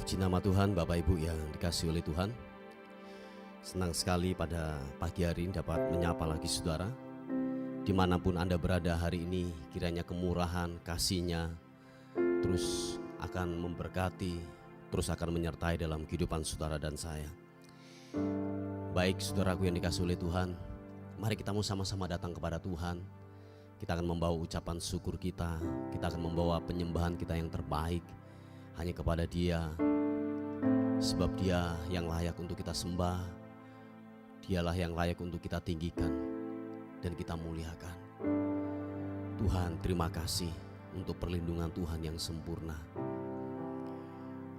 Puji nama Tuhan, Bapak Ibu yang dikasihi oleh Tuhan. Senang sekali pada pagi hari ini dapat menyapa lagi saudara. Dimanapun Anda berada hari ini, kiranya kemurahan, kasih-Nya terus akan memberkati, terus akan menyertai dalam kehidupan saudara dan saya. Baik saudaraku yang dikasihi oleh Tuhan, mari kita mau sama-sama datang kepada Tuhan. Kita akan membawa ucapan syukur kita akan membawa penyembahan kita yang terbaik hanya kepada Dia, sebab Dia yang layak untuk kita sembah, Dialah yang layak untuk kita tinggikan dan kita muliakan. Tuhan, terima kasih untuk perlindungan Tuhan yang sempurna.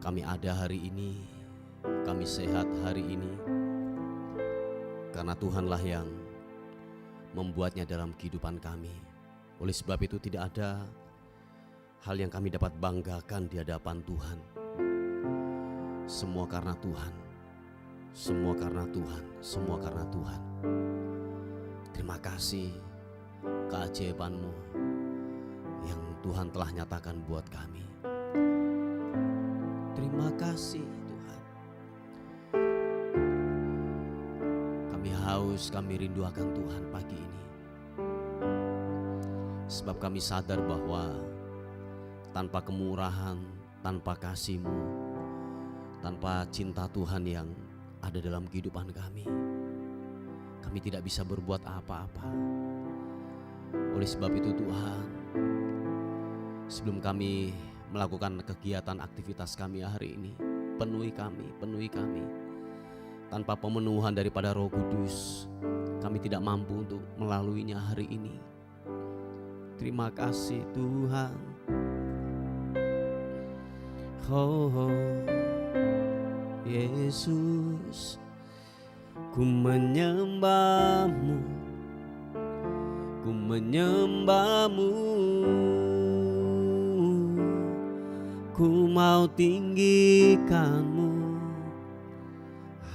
Kami ada hari ini, kami sehat hari ini, karena Tuhanlah yang membuatnya dalam kehidupan kami. Oleh sebab itu tidak ada hal yang kami dapat banggakan di hadapan Tuhan. Semua karena Tuhan, semua karena Tuhan, semua karena Tuhan. Terima kasih keajaiban-Mu yang Tuhan telah nyatakan buat kami. Terima kasih Tuhan. Kami haus, kami rindu akan Tuhan pagi ini. Sebab kami sadar bahwa tanpa kemurahan, tanpa kasih-Mu, tanpa cinta Tuhan yang ada dalam kehidupan kami tidak bisa berbuat apa-apa. Oleh sebab itu Tuhan, sebelum kami melakukan kegiatan aktivitas kami hari ini, penuhi kami. Tanpa pemenuhan daripada Roh Kudus, kami tidak mampu untuk melaluinya hari ini. Terima kasih Tuhan. Oh Yesus, ku menyembah-Mu, ku menyembah-Mu, ku mau tinggikan-Mu.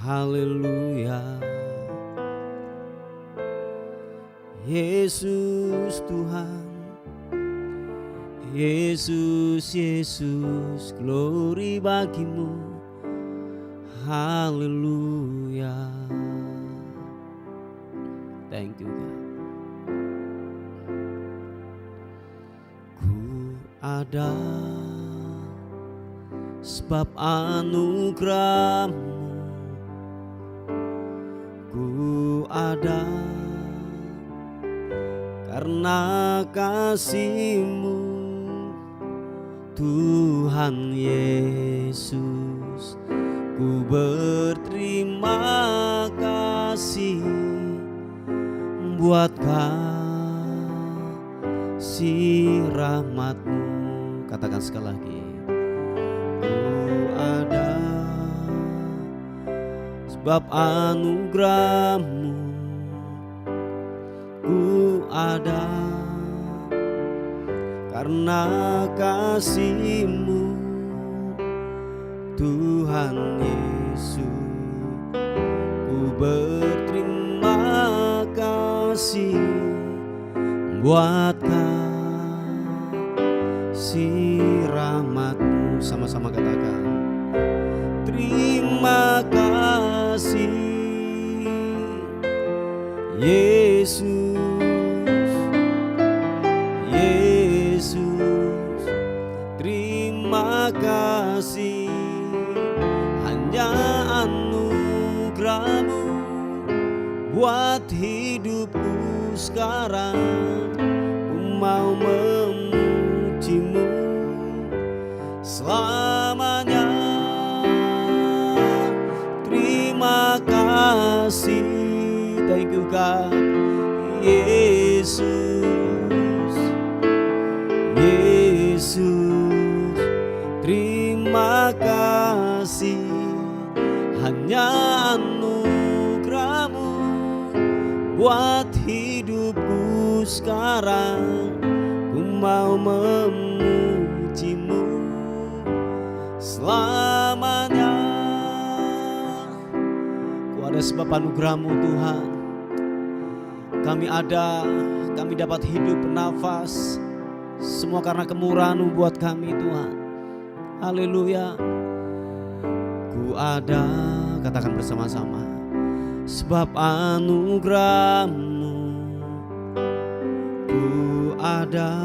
Haleluya. Yesus Tuhan, Yesus, Yesus, glory bagi-Mu. Haleluya. Thank you God. Ku ada sebab anugerah-Mu, ku ada karena kasih-Mu. Tuhan Yesus, ku berterima kasih buat kasih rahmat-Mu. Katakan sekali lagi. Ku ada sebab anugerah-Mu, ku ada karena kasih-Mu. Tuhan Yesus, ku berterima kasih buat kasih rahmat-Mu. Sama-sama katakan, terima kasih Yesus, Yesus, terima kasih. Hanya anugerah-Mu buat hidupku sekarang. Ku mau memuji-Mu selamanya. Terima kasih, thank you God. Yesus, Yesus, terima kasih. Hanya anugerah-Mu buat hidupku sekarang. Ku mau memuji-Mu selamanya. Ku ada sebab anugerah-Mu Tuhan. Kami ada, kami dapat hidup bernafas, semua karena kemurahan-Mu buat kami Tuhan. Haleluya. ada, katakan bersama-sama, sebab anugerah-Mu ku ada,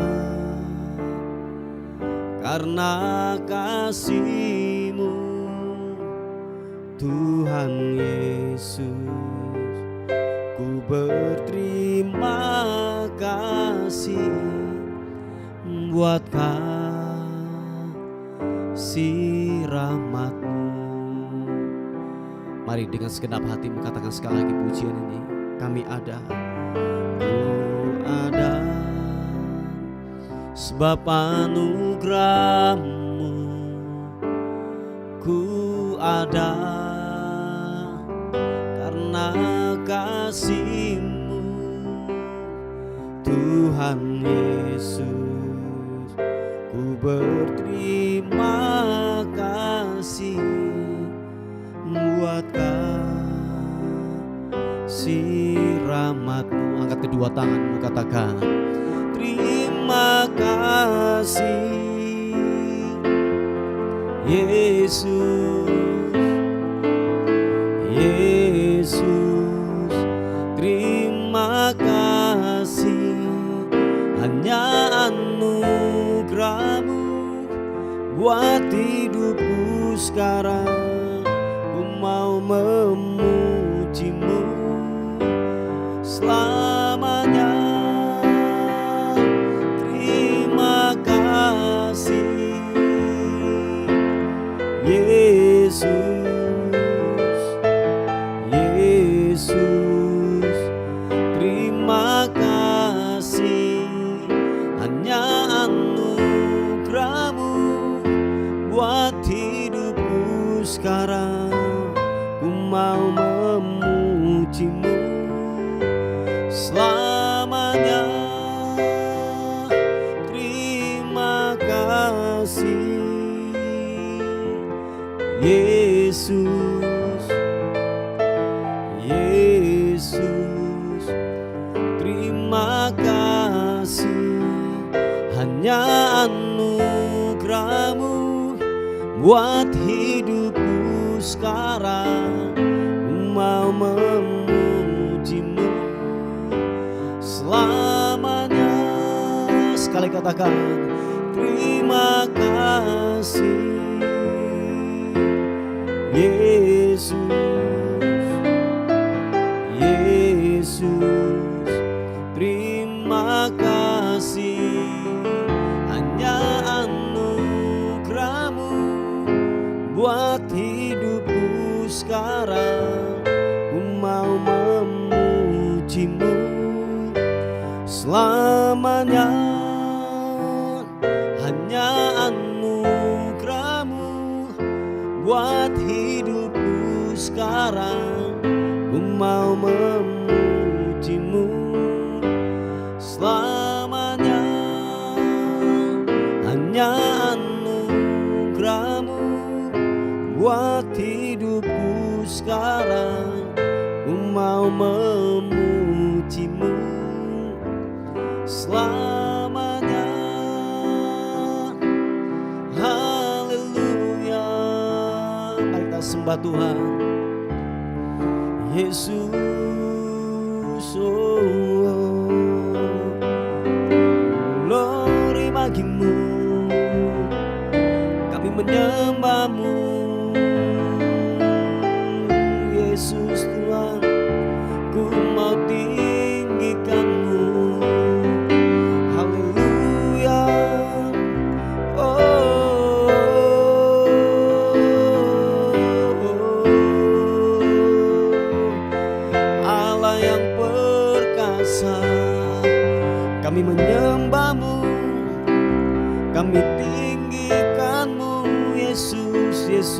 karena kasih-Mu Tuhan Yesus. Ku berterima kasih buat kasih rahmat-Mu. Mari dengan segenap hatimu katakan sekali lagi pujian ini. Kami ada, ku ada, sebab anugerah-Mu ku ada, karena kasih-Mu Tuhan Yesus. Ku berterima kasih buat kasih rahmat-Mu. Angkat kedua tanganmu, katakan terima kasih Yesus. Yesus, terima kasih, hanya anugerah-Mu buat hidupku sekarang. Ku mau memuji-Mu selamanya. Terima kasih Yesus. Yesus, terima kasih, hanya anugerah-Mu buat hidupku sekarang. Ku mau memuji-Mu selamanya. Terima kasih Yesus. Yesus, terima kasih, hanya anugerah-Mu buat hidupku sekarang. Ku mau memuji-Mu selamanya. Sekali katakan terima kasih Yesus. Yesus, terima kasih, hanya anugerah-Mu buat hidupku sekarang. Ku mau memuji-Mu selamanya. Hanya anugerah-Mu buat hidupku sekarang. Ku mau memuji-Mu selamanya. Hanya anugerah-Mu buat hidupku sekarang. Ku mau memuji-Mu selamanya. Haleluya. Mari kita sembah Tuhan Yesus. Glory bagi-Mu, kami menyembah-Mu Yesus Tuhan. Ku mau tinggikan-Mu. Haleluya. Allah yang perkasa, kami menyembah-Mu, kami tinggikan-Mu Yesus. Yesus,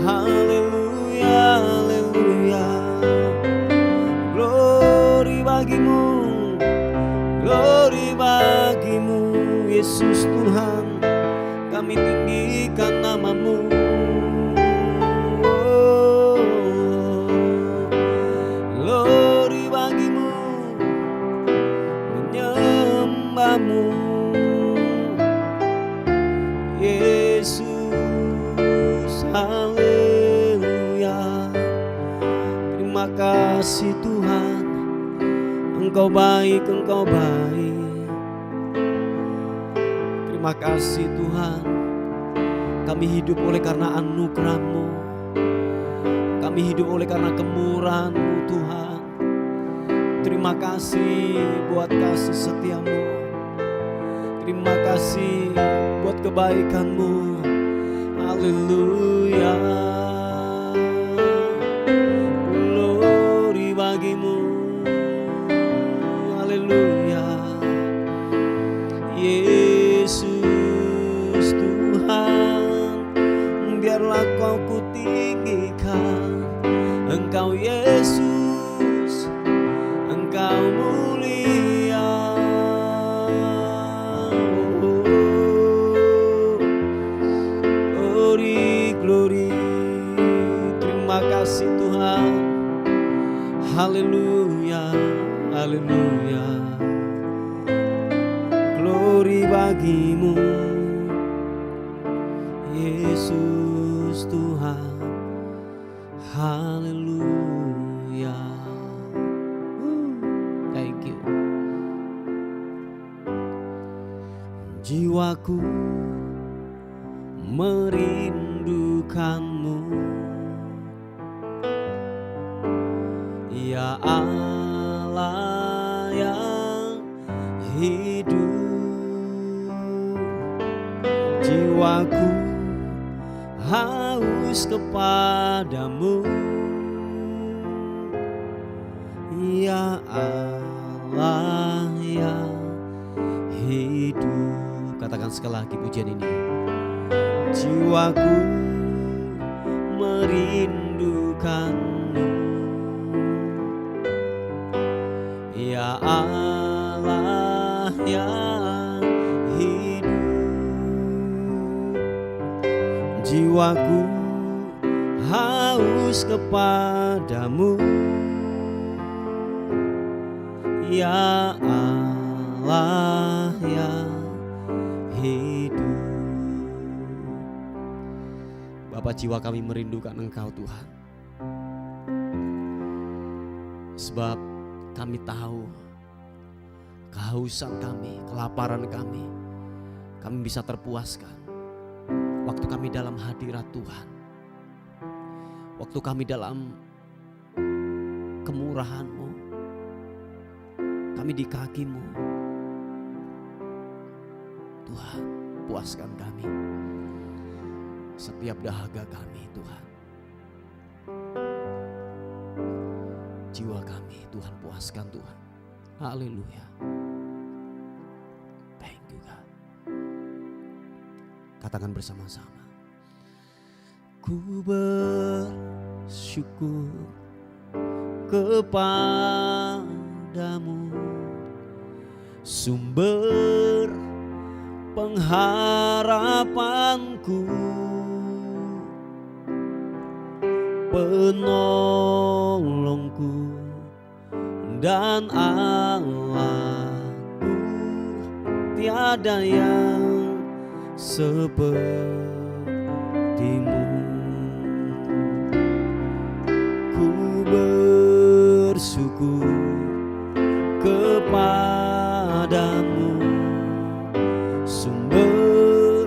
haleluya, haleluya. Glory bagi-Mu, glory bagi-Mu Yesus Tuhan. Kami tinggikan nama-Mu. Glory bagi-Mu, menyembah-Mu Yesus. kasih Tuhan, Engkau baik, Engkau baik. Terima kasih Tuhan, kami hidup oleh karena anugerah-Mu, kami hidup oleh karena kemurahan-Mu Tuhan. Terima kasih buat kasih setia-Mu, terima kasih buat kebaikan-Mu. Haleluya, glory bagimu. Haleluya, Yesus Tuhan, biarlah Kau kutinggikan. Engkau Yesus, Engkau mulia. Glory, glory. Terima kasih Tuhan. Haleluya, haleluya. Glory bagimu, Yesus Tuhan. Haleluya. Thank you. Jiwaku merindukanmu, ya Allah yang hidup. Jiwaku haus kepadamu, ya Allah yang hidup. Katakan sekali lagi pujian ini. Jiwaku merindukanmu, ya Allah yang hidup. Jiwaku haus kepadamu, ya Allah yang hidup. Bapa, jiwa kami merindukan Engkau Tuhan, sebab kami tahu kehausan kami, kelaparan kami bisa terpuaskan waktu kami dalam hadirat Tuhan, waktu kami dalam kemurahan-Mu, kami di kaki-Mu. Tuhan, puaskan kami setiap dahaga kami Tuhan. Jiwa kami Tuhan, puaskan Tuhan. Haleluya. Thank you God. Katakan bersama-sama. Ku bersyukur kepadamu, sumber pengharapanku, penolongku dan Allahku. Tiada yang sepertimu. Ku bersyukur kepadamu, sumber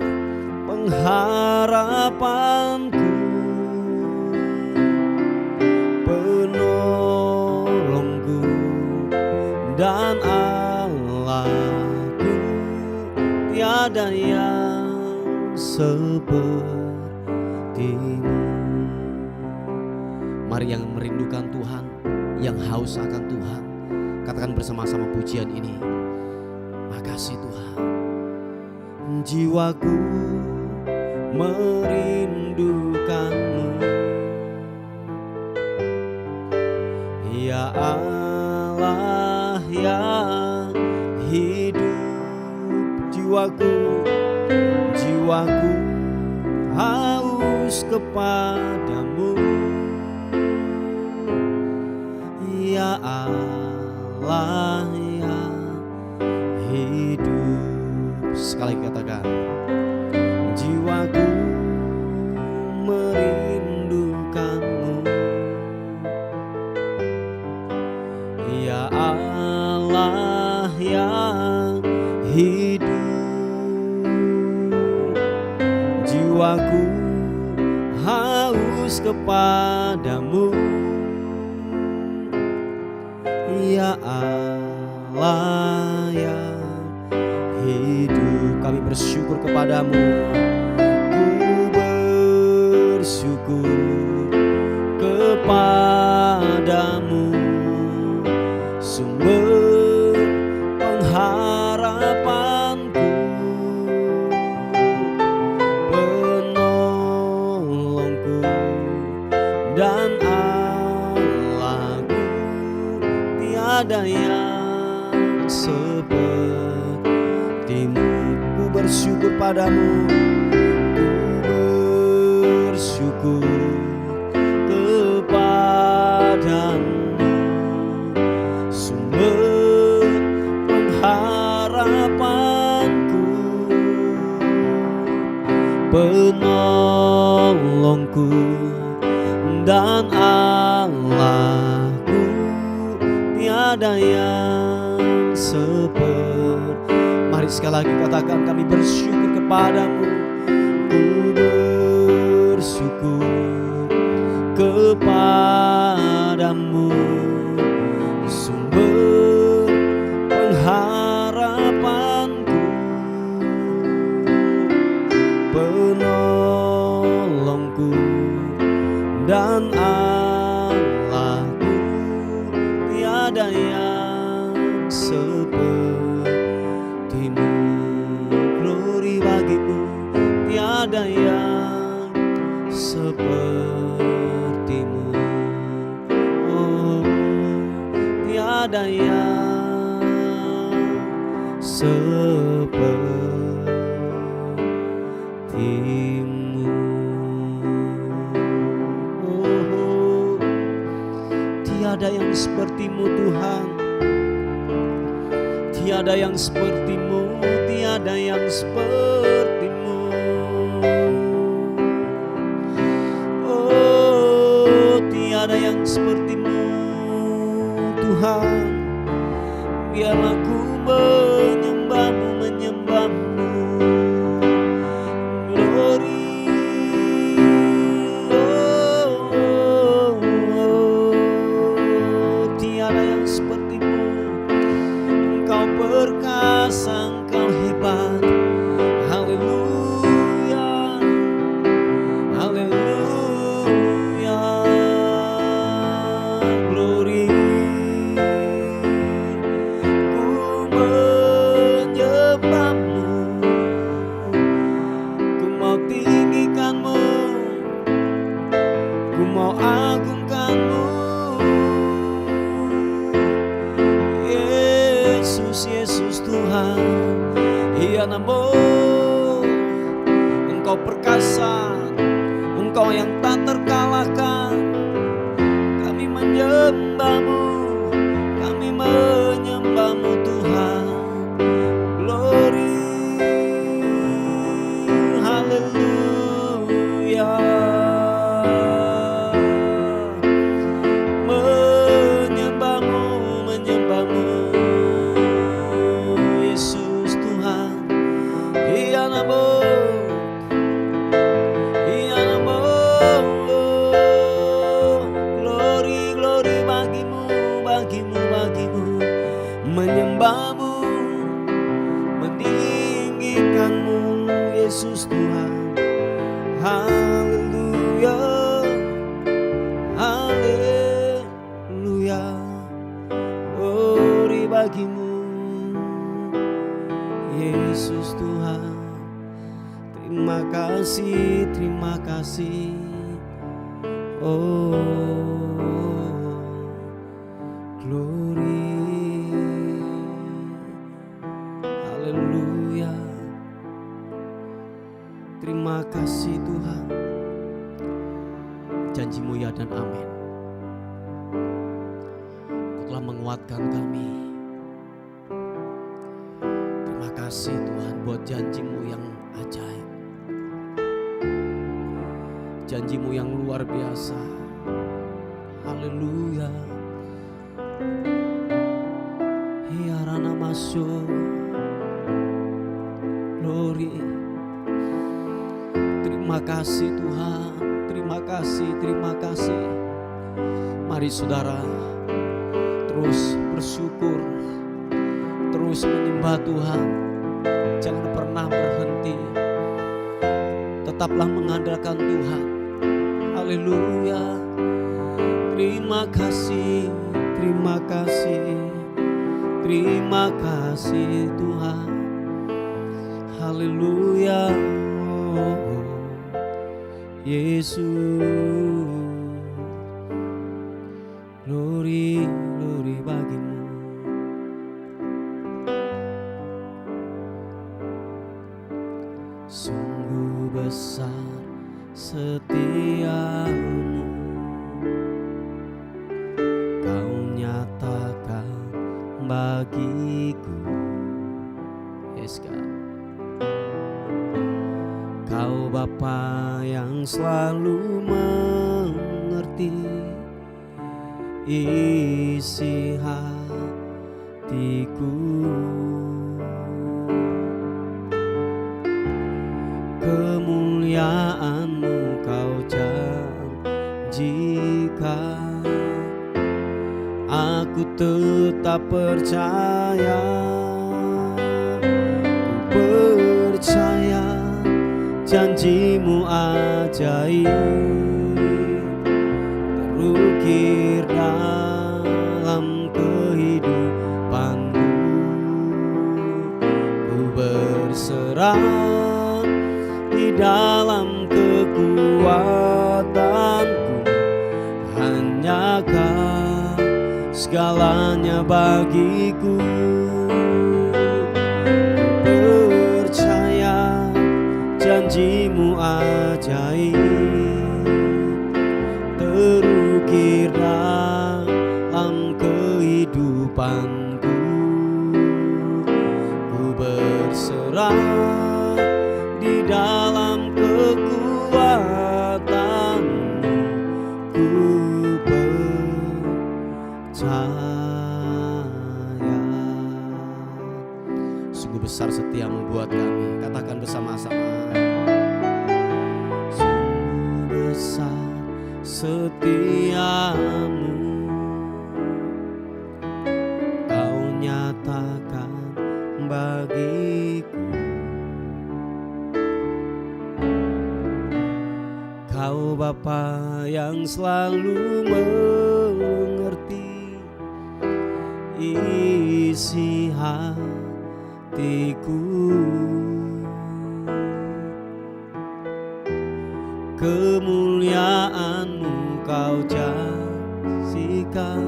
pengharapanku, penolongku dan Allahku. Tiada yang sepertimu. Mari yang merindukan Tuhan, yang haus akan Tuhan, katakan bersama-sama pujian ini. Makasih Tuhan. Jiwaku merindukanmu, ya Allah yang hidup. Jiwaku haus kepadamu, ya Allah yang hidup. Sekali katakan, jiwaku merindukanmu, kepadamu, ya Allah yang hidup. Kami bersyukur kepadamu, ku bersyukur kepadamu, sumber pengharapanku, penolongku dan Allahku. Tiada yang sepertimu. Ku bersyukur padamu, ku bersyukur kepadamu, sumber pengharapanku, penolongku dan Allahku. Tiada yang seperti. Mari sekali lagi katakan, kami bersyukur kepadamu, ku bersyukur kepadamu, sumber pengharapanku, penolongku dan Allahku. Tiada yang sepertimu. Glory bagimu, tiada yang sepertimu. Oh, tiada yang sepertimu. Oh, tiada yang sepertimu Tuhan. Tiada yang sepertimu, tiada yang sepertimu. Oh, tiada yang sepertimu Tuhan. Biarlah ku menyembahmu, menyembahmu. Glory. Tiada yang sepertimu. Engkau perkasa, Engkau hebat. Haleluya, haleluya. Glory. Ku menyembahmu, ku mau tinggikanmu, ku mau agungkanmu. Yesus Tuhan, iya namo. Engkau perkasa, Engkau yang tak terkalahkan. Kami menyembahmu, kami menyembahmu Tuhan. Glory, haleluya. Menyembahmu, menyembahmu. Glory, glory bagimu, bagimu, bagimu. Menyembahmu, meninggikanmu Yesus Tuhan. Haleluya, haleluya. Glory bagimu Yesus Tuhan. Terima kasih, terima kasih. Oh, glory, haleluya. Terima kasih Tuhan. Janji-Mu ya dan amin. Kau telah menguatkan kami. Terima kasih Tuhan buat janji-Mu yang ajaib. Janji-Mu yang luar biasa. Haleluya. Hiarana masuk. Glory. Terima kasih Tuhan. terima kasih, terima kasih. Mari saudara terus bersyukur, terus menyembah Tuhan. Jangan pernah berhenti, tetaplah mengandalkan Tuhan. Haleluya. Terima kasih, terima kasih, terima kasih Tuhan. Haleluya. Oh, Yesus, glory, glory bagimu. Sungguh besar setiamu, Kau nyatakan bagiku. Yes, God. Kau Bapa yang selalu mengerti isi hatiku. Kemuliaan-Mu Kau janjikan, aku tetap percaya. Ku percaya janji-Mu ajaib, terukir dalam kehidupanku. Ku berserah di dalam kekuatanku, hanya Kau segalanya bagiku. Ku percaya janji-Mu ajaib, terukir dalam kehidupanku. Ku berserah di dalam kekuatan-Mu, ku percaya. Sungguh besar setia-Mu buat kami. Katakan bersama-sama. Sungguh besar setia-Mu, Kau nyatakan bagiku. Kau Bapa yang selalu mengerti isi hatiku. Kemuliaan-Mu Kau janjikan,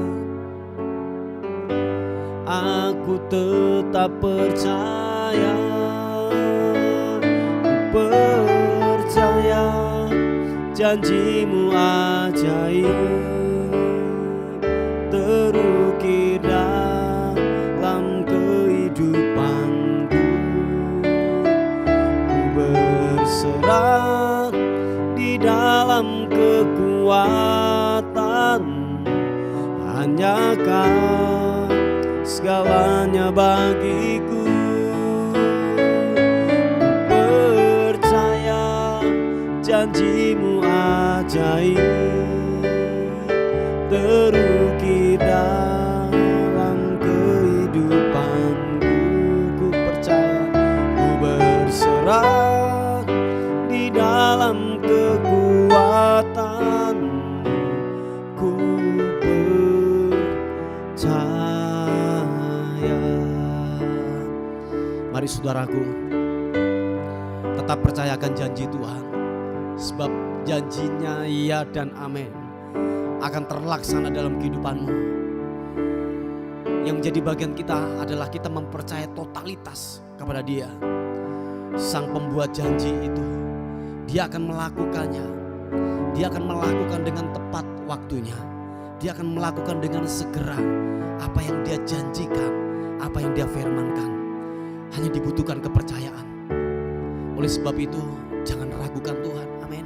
aku tetap percaya. Ku percaya janji-Mu ajaib, terukir dalam kehidupanku. Ku berserah di dalam kekuatan, hanya Kau segalanya bagiku. Ku percaya janji-Mu ajaib, terukir dalam kehidupanku. Ku percaya, ku berserah di dalam kekuatan, ku percaya. Mari saudaraku, tetap percayakan janji Tuhan, sebab janjinya iya dan amin akan terlaksana dalam kehidupanmu. Yang menjadi bagian kita adalah kita mempercayai totalitas kepada Dia. Sang pembuat janji itu, Dia akan melakukannya. Dia akan melakukan dengan tepat waktunya. Dia akan melakukan dengan segera apa yang Dia janjikan, apa yang Dia firmankan. Hanya dibutuhkan kepercayaan. Oleh sebab itu, jangan ragukan Tuhan. Amin.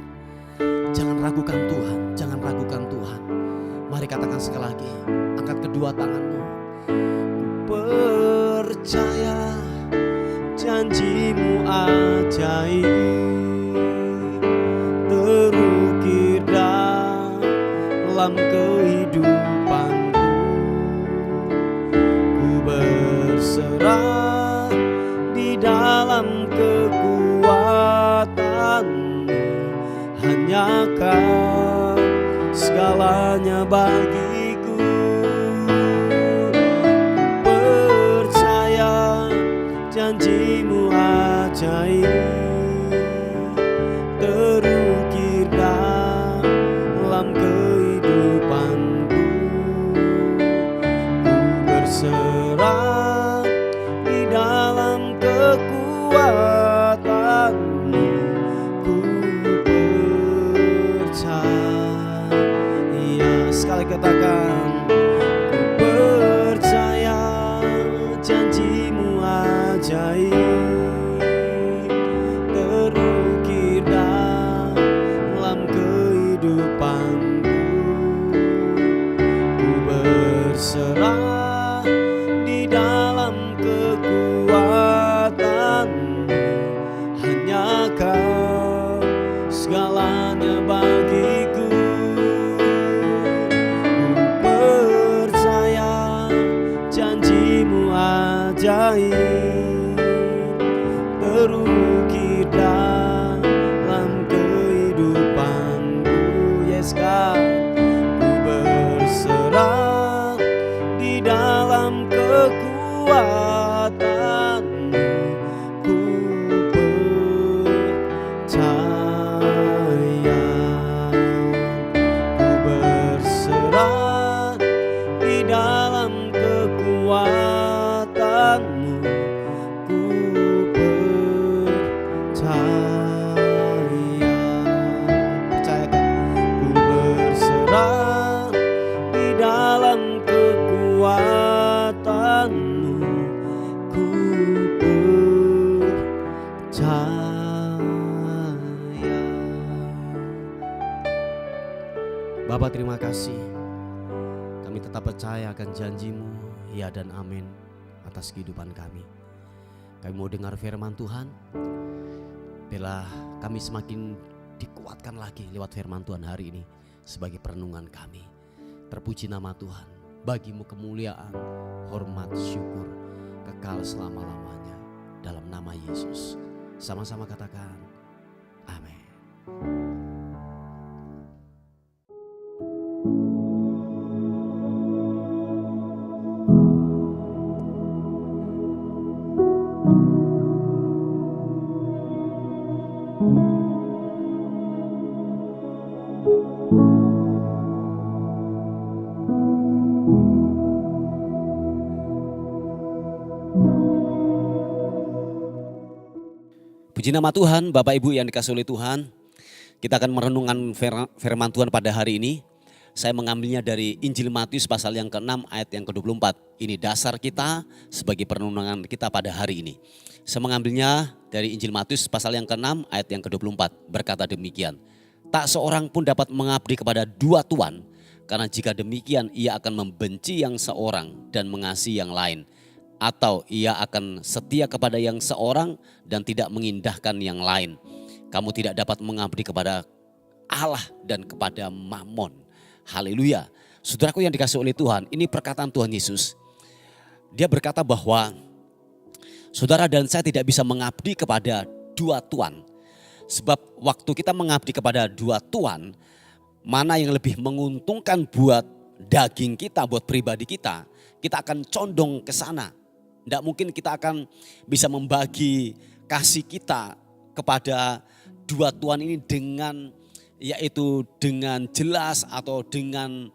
Jangan ragukan Tuhan, jangan ragukan Tuhan. Mari katakan sekali lagi, angkat kedua tanganmu. Percaya janji-Mu ajaib, terukir dalam kehidupanku. Ku berserah di dalam kekuatanmu. Hanya Kau segalanya bagiku. Ku percaya janji-Mu ajaib terukir dalam kehidupanku. Ku berserah di dalam kekuatanmu. Ku percaya, sekali katakan, ku percaya janji-Mu ajaib terukir dalam kehidupanku. Ku berserah di dalam kekuatanmu. Hanya Kau segalanya bagiku. Ku percaya janji-Mu ajaib terukir dalam kehidupanku. Yes God, ku berserah di dalam kekuatanmu. Ku percaya, ku berserah di dalam kekuatanmu. Ku percaya, percayakan, ku berserah di dalam kekuatanmu. Ku percaya. Bapa, terima kasih. Kami tetap percaya akan janji-Mu, ya dan amin, atas kehidupan kami. Kami mau dengar firman Tuhan. Biarlah kami semakin dikuatkan lagi lewat firman Tuhan hari ini sebagai perenungan kami. Terpuji nama Tuhan. Bagi-Mu kemuliaan, hormat, syukur kekal selama-lamanya. Dalam nama Yesus. Sama-sama katakan amin. Puji nama Tuhan, Bapak Ibu yang dikasihi oleh Tuhan. Kita akan merenungkan firman Tuhan pada hari ini. Saya mengambilnya dari Injil Matius pasal yang ke-6 ayat yang ke-24. Ini dasar kita sebagai perenungan kita pada hari ini. Saya mengambilnya dari Injil Matius pasal yang ke-6 ayat yang ke-24. Berkata demikian, tak seorang pun dapat mengabdi kepada dua tuan, karena jika demikian ia akan membenci yang seorang dan mengasihi yang lain. Atau ia akan setia kepada yang seorang dan tidak mengindahkan yang lain. Kamu tidak dapat mengabdi kepada Allah dan kepada Mammon. Haleluya. Saudaraku yang dikasihi oleh Tuhan, ini perkataan Tuhan Yesus. Dia berkata bahwa saudara dan saya tidak bisa mengabdi kepada dua tuan. Sebab waktu kita mengabdi kepada dua tuan, mana yang lebih menguntungkan buat daging kita, buat pribadi kita akan condong ke sana. Tidak mungkin kita akan bisa membagi kasih kita kepada dua tuan ini dengan jelas atau dengan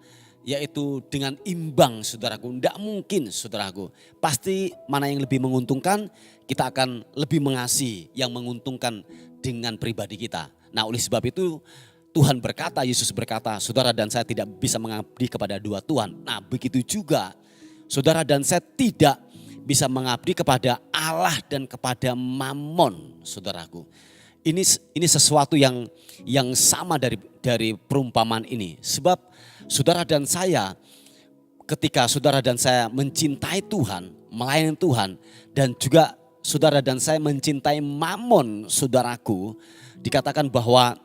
imbang, saudaraku. Tidak mungkin, saudaraku. Pasti mana yang lebih menguntungkan, kita akan lebih mengasihi yang menguntungkan dengan pribadi kita. Nah, oleh sebab itu Tuhan berkata, Yesus berkata, saudara dan saya tidak bisa mengabdi kepada dua tuan. Nah, begitu juga saudara dan saya tidak bisa mengabdi kepada Allah dan kepada Mammon, saudaraku. Ini sesuatu yang sama dari perumpamaan ini. Sebab saudara dan saya, ketika saudara dan saya mencintai Tuhan, melayani Tuhan, dan juga saudara dan saya mencintai Mammon, saudaraku, dikatakan bahwa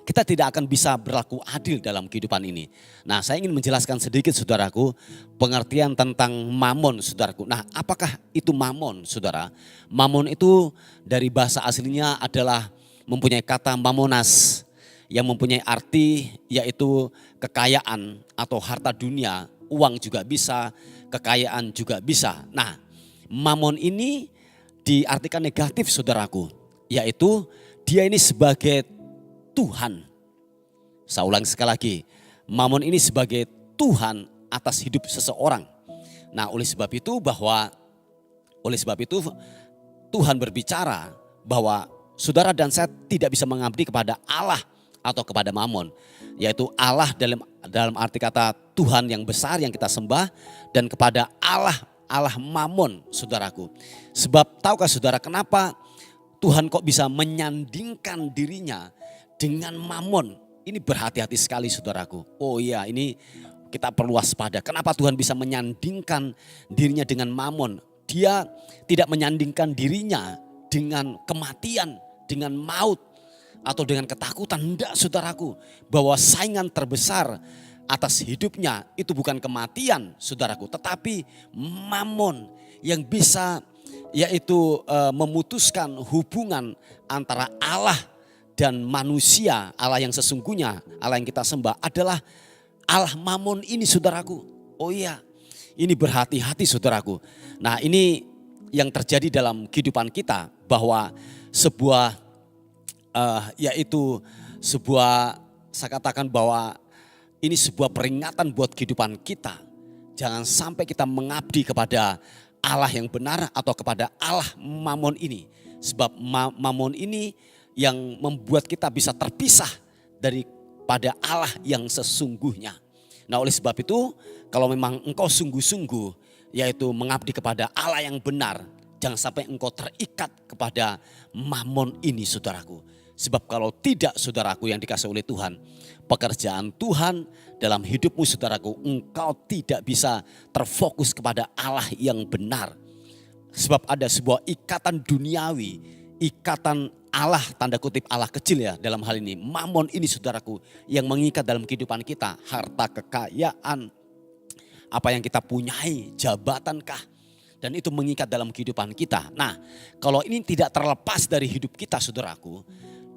kita tidak akan bisa berlaku adil dalam kehidupan ini. Nah, saya ingin menjelaskan sedikit saudaraku pengertian tentang mamon saudaraku. Nah, apakah itu mamon saudara? Mamon itu dari bahasa aslinya adalah mempunyai kata mamonas yang mempunyai arti yaitu kekayaan atau harta dunia, uang juga bisa, kekayaan juga bisa. Nah, mamon ini diartikan negatif saudaraku, yaitu dia ini sebagai Tuhan. Saya ulang sekali lagi, mamon ini sebagai Tuhan atas hidup seseorang. Nah, oleh sebab itu Tuhan berbicara bahwa saudara dan saya tidak bisa mengabdi kepada Allah atau kepada mamon, yaitu Allah dalam arti kata Tuhan yang besar yang kita sembah, dan kepada Allah mamon saudaraku. Sebab tahukah saudara kenapa Tuhan kok bisa menyandingkan dirinya dengan mamon? Ini berhati-hati sekali saudaraku. Oh iya, ini kita perlu waspada. Kenapa Tuhan bisa menyandingkan dirinya dengan mamon? Dia tidak menyandingkan dirinya dengan kematian, dengan maut, atau dengan ketakutan. Tidak saudaraku. Bahwa saingan terbesar atas hidupnya itu bukan kematian saudaraku, tetapi mamon yang bisa yaitu memutuskan hubungan antara Allah dan manusia. Allah yang sesungguhnya, Allah yang kita sembah adalah Allah mamon ini saudaraku. Oh iya, ini berhati-hati saudaraku. Nah, ini yang terjadi dalam kehidupan kita, bahwa saya katakan bahwa ini sebuah peringatan buat kehidupan kita. Jangan sampai kita mengabdi kepada Allah yang benar atau kepada Allah mamon ini. Sebab mamon ini yang membuat kita bisa terpisah daripada Allah yang sesungguhnya. Nah, oleh sebab itu kalau memang engkau sungguh-sungguh yaitu mengabdi kepada Allah yang benar, jangan sampai engkau terikat kepada mamon ini saudaraku. Sebab kalau tidak saudaraku yang dikasih oleh Tuhan, pekerjaan Tuhan dalam hidupmu saudaraku, engkau tidak bisa terfokus kepada Allah yang benar. Sebab ada sebuah ikatan duniawi, ikatan Allah, tanda kutip Allah kecil ya dalam hal ini. Mamon ini saudaraku yang mengikat dalam kehidupan kita. Harta, kekayaan, apa yang kita punyai, jabatankah, dan itu mengikat dalam kehidupan kita. Nah, kalau ini tidak terlepas dari hidup kita saudaraku,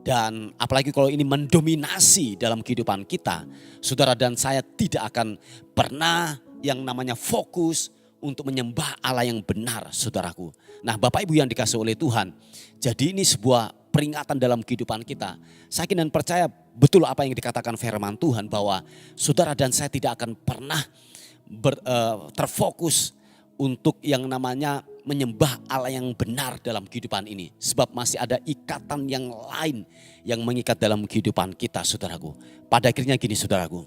dan apalagi kalau ini mendominasi dalam kehidupan kita, saudara dan saya tidak akan pernah yang namanya fokus untuk menyembah Allah yang benar saudaraku. Nah, Bapak Ibu yang dikasih oleh Tuhan, jadi ini sebuah peringatan dalam kehidupan kita. Saya yakin dan percaya betul apa yang dikatakan firman Tuhan, bahwa saudara dan saya tidak akan pernah terfokus untuk yang namanya menyembah Allah yang benar dalam kehidupan ini. Sebab masih ada ikatan yang lain yang mengikat dalam kehidupan kita saudaraku. Pada akhirnya gini saudaraku,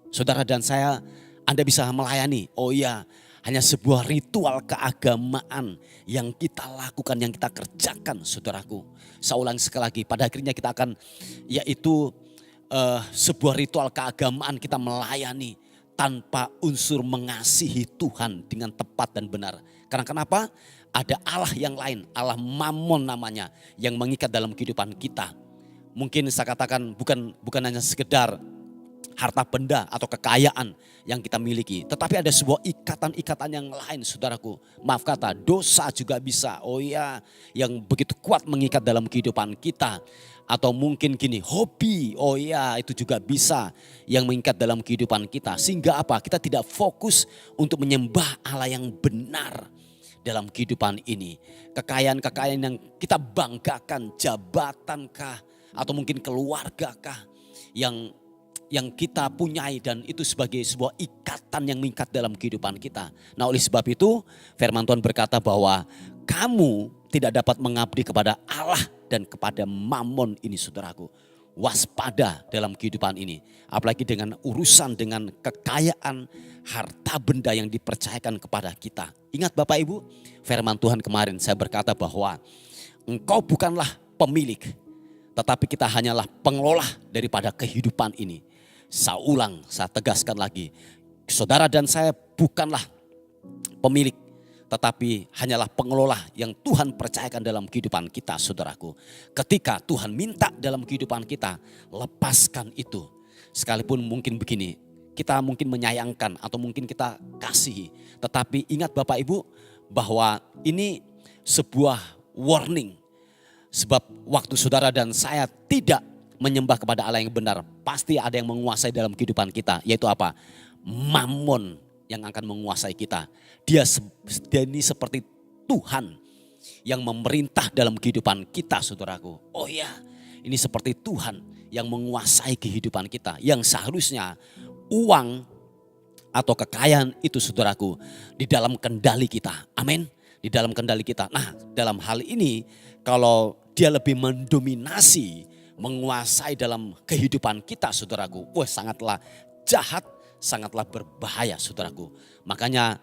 saudara dan saya, Anda bisa melayani. Oh iya, hanya sebuah ritual keagamaan yang kita lakukan, yang kita kerjakan saudaraku. Saya ulang sekali lagi, pada akhirnya kita akan yaitu sebuah ritual keagamaan kita melayani tanpa unsur mengasihi Tuhan dengan tepat dan benar. Karena kenapa? Ada Allah yang lain, Allah mamon namanya, yang mengikat dalam kehidupan kita. Mungkin saya katakan bukan hanya sekedar harta benda atau kekayaan yang kita miliki, tetapi ada sebuah ikatan-ikatan yang lain saudaraku. Maaf kata, dosa juga bisa. Oh iya, yang begitu kuat mengikat dalam kehidupan kita. Atau mungkin gini, hobi, oh iya itu juga bisa yang mengikat dalam kehidupan kita. Sehingga apa? Kita tidak fokus untuk menyembah Allah yang benar dalam kehidupan ini. Kekayaan-kekayaan yang kita banggakan, jabatankah, atau mungkin keluargakah yang kita punyai, dan itu sebagai sebuah ikatan yang mengikat dalam kehidupan kita. Nah, oleh sebab itu firman Tuhan berkata bahwa kamu tidak dapat mengabdi kepada Allah dan kepada mamon ini saudaraku. Waspada dalam kehidupan ini. Apalagi dengan urusan dengan kekayaan, harta benda yang dipercayakan kepada kita. Ingat Bapak Ibu, firman Tuhan kemarin saya berkata bahwa engkau bukanlah pemilik, tetapi kita hanyalah pengelola daripada kehidupan ini. Saya ulang, saya tegaskan lagi. Saudara dan saya bukanlah pemilik, tetapi hanyalah pengelola yang Tuhan percayakan dalam kehidupan kita, saudaraku. Ketika Tuhan minta dalam kehidupan kita, lepaskan itu. Sekalipun mungkin begini, kita mungkin menyayangkan atau mungkin kita kasihi. Tetapi ingat Bapak Ibu bahwa ini sebuah warning. Sebab waktu saudara dan saya tidak menyembah kepada Allah yang benar, pasti ada yang menguasai dalam kehidupan kita. Yaitu apa? Mammon yang akan menguasai kita. Dia ini seperti Tuhan yang memerintah dalam kehidupan kita, saudaraku. Oh ya, ini seperti Tuhan yang menguasai kehidupan kita. Yang seharusnya uang atau kekayaan itu, saudaraku, di dalam kendali kita. Amin. Di dalam kendali kita. Nah, dalam hal ini kalau dia lebih mendominasi, menguasai dalam kehidupan kita, saudaraku, wah sangatlah jahat, sangatlah berbahaya, saudaraku. Makanya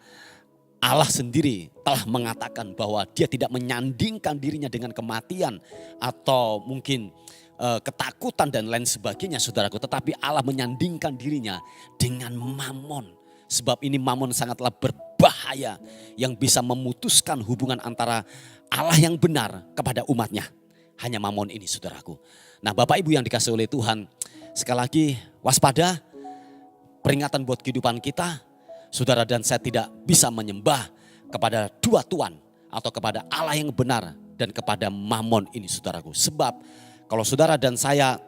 Allah sendiri telah mengatakan bahwa dia tidak menyandingkan dirinya dengan kematian atau mungkin ketakutan dan lain sebagainya, saudaraku. Tetapi Allah menyandingkan dirinya dengan Mammon. Sebab ini Mammon sangatlah berbahaya yang bisa memutuskan hubungan antara Allah yang benar kepada umatnya. Hanya Mammon ini, saudaraku. Nah, Bapak Ibu yang dikasihi oleh Tuhan, sekali lagi waspada, peringatan buat kehidupan kita. Saudara dan saya tidak bisa menyembah kepada dua Tuhan atau kepada Allah yang benar dan kepada Mammon ini, saudaraku. Sebab kalau saudara dan saya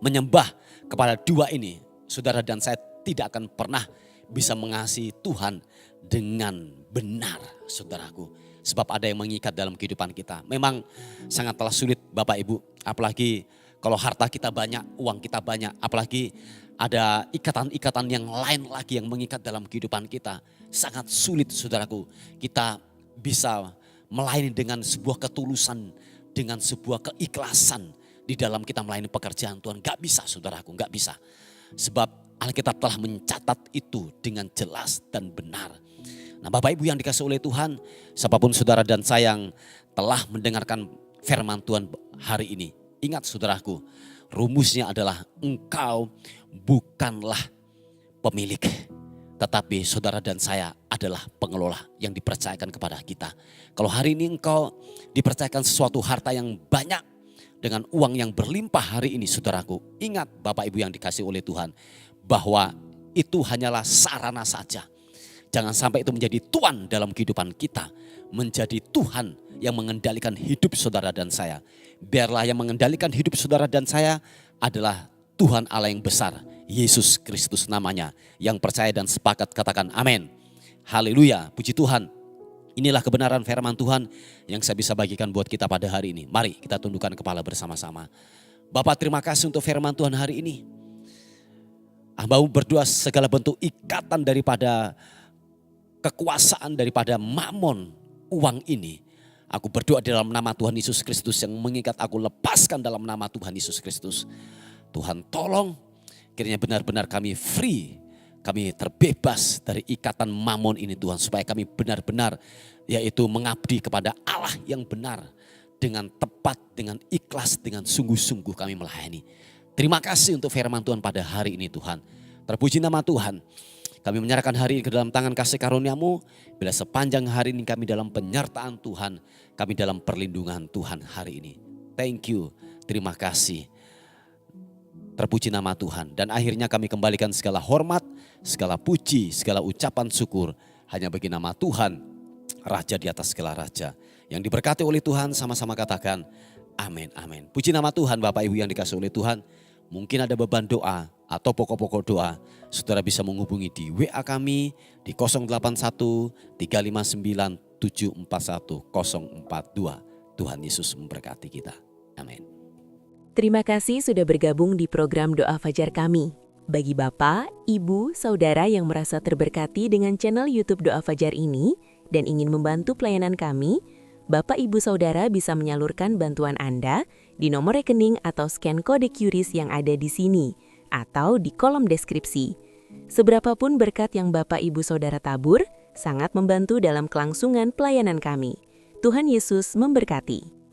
menyembah kepada dua ini, saudara dan saya tidak akan pernah bisa mengasihi Tuhan dengan benar, saudaraku. Sebab ada yang mengikat dalam kehidupan kita. Memang sangatlah sulit Bapak Ibu. Apalagi kalau harta kita banyak, uang kita banyak. Apalagi ada ikatan-ikatan yang lain lagi yang mengikat dalam kehidupan kita. Sangat sulit, saudaraku. Kita bisa melayani dengan sebuah ketulusan, dengan sebuah keikhlasan di dalam kita melayani pekerjaan Tuhan. Gak bisa, saudaraku, gak bisa. Sebab Alkitab telah mencatat itu dengan jelas dan benar. Nah, Bapak Ibu yang dikasihi oleh Tuhan, siapapun saudara dan saya yang telah mendengarkan firman Tuhan hari ini, ingat saudaraku, rumusnya adalah engkau bukanlah pemilik, tetapi saudara dan saya adalah pengelola yang dipercayakan kepada kita. Kalau hari ini engkau dipercayakan sesuatu harta yang banyak dengan uang yang berlimpah hari ini, saudaraku, ingat Bapak Ibu yang dikasihi oleh Tuhan, bahwa itu hanyalah sarana saja. Jangan sampai itu menjadi Tuhan dalam kehidupan kita. Menjadi Tuhan yang mengendalikan hidup saudara dan saya. Biarlah yang mengendalikan hidup saudara dan saya adalah Tuhan Allah yang besar. Yesus Kristus namanya. Yang percaya dan sepakat katakan amin. Haleluya, puji Tuhan. Inilah kebenaran firman Tuhan yang saya bisa bagikan buat kita pada hari ini. Mari kita tundukkan kepala bersama-sama. Bapak, terima kasih untuk firman Tuhan hari ini. Hamba-Mu berdoa segala bentuk ikatan daripada kekuasaan daripada Mammon uang ini. Aku berdoa dalam nama Tuhan Yesus Kristus yang mengikat aku, lepaskan dalam nama Tuhan Yesus Kristus. Tuhan tolong kiranya benar-benar kami free, kami terbebas dari ikatan Mammon ini Tuhan. Supaya kami benar-benar yaitu mengabdi kepada Allah yang benar. Dengan tepat, dengan ikhlas, dengan sungguh-sungguh kami melayani. Terima kasih untuk firman Tuhan pada hari ini Tuhan. Terpuji nama Tuhan. Kami menyerahkan hari ini ke dalam tangan kasih karunia-Mu. Bila sepanjang hari ini kami dalam penyertaan Tuhan. Kami dalam perlindungan Tuhan hari ini. Thank you. Terima kasih. Terpuji nama Tuhan. Dan akhirnya kami kembalikan segala hormat, segala puji, segala ucapan syukur. Hanya bagi nama Tuhan. Raja di atas segala raja. Yang diberkati oleh Tuhan sama-sama katakan amin, amin. Puji nama Tuhan Bapak Ibu yang dikasihi oleh Tuhan. Mungkin ada beban doa atau pokok-pokok doa, saudara bisa menghubungi di WA kami di 081 359 741 042. Tuhan Yesus memberkati kita. Amin. Terima kasih sudah bergabung di program Doa Fajar kami. Bagi Bapak, Ibu, Saudara yang merasa terberkati dengan channel YouTube Doa Fajar ini dan ingin membantu pelayanan kami, Bapak Ibu Saudara bisa menyalurkan bantuan Anda di nomor rekening atau scan kode QRIS yang ada di sini atau di kolom deskripsi. Seberapapun berkat yang Bapak Ibu Saudara tabur, sangat membantu dalam kelangsungan pelayanan kami. Tuhan Yesus memberkati.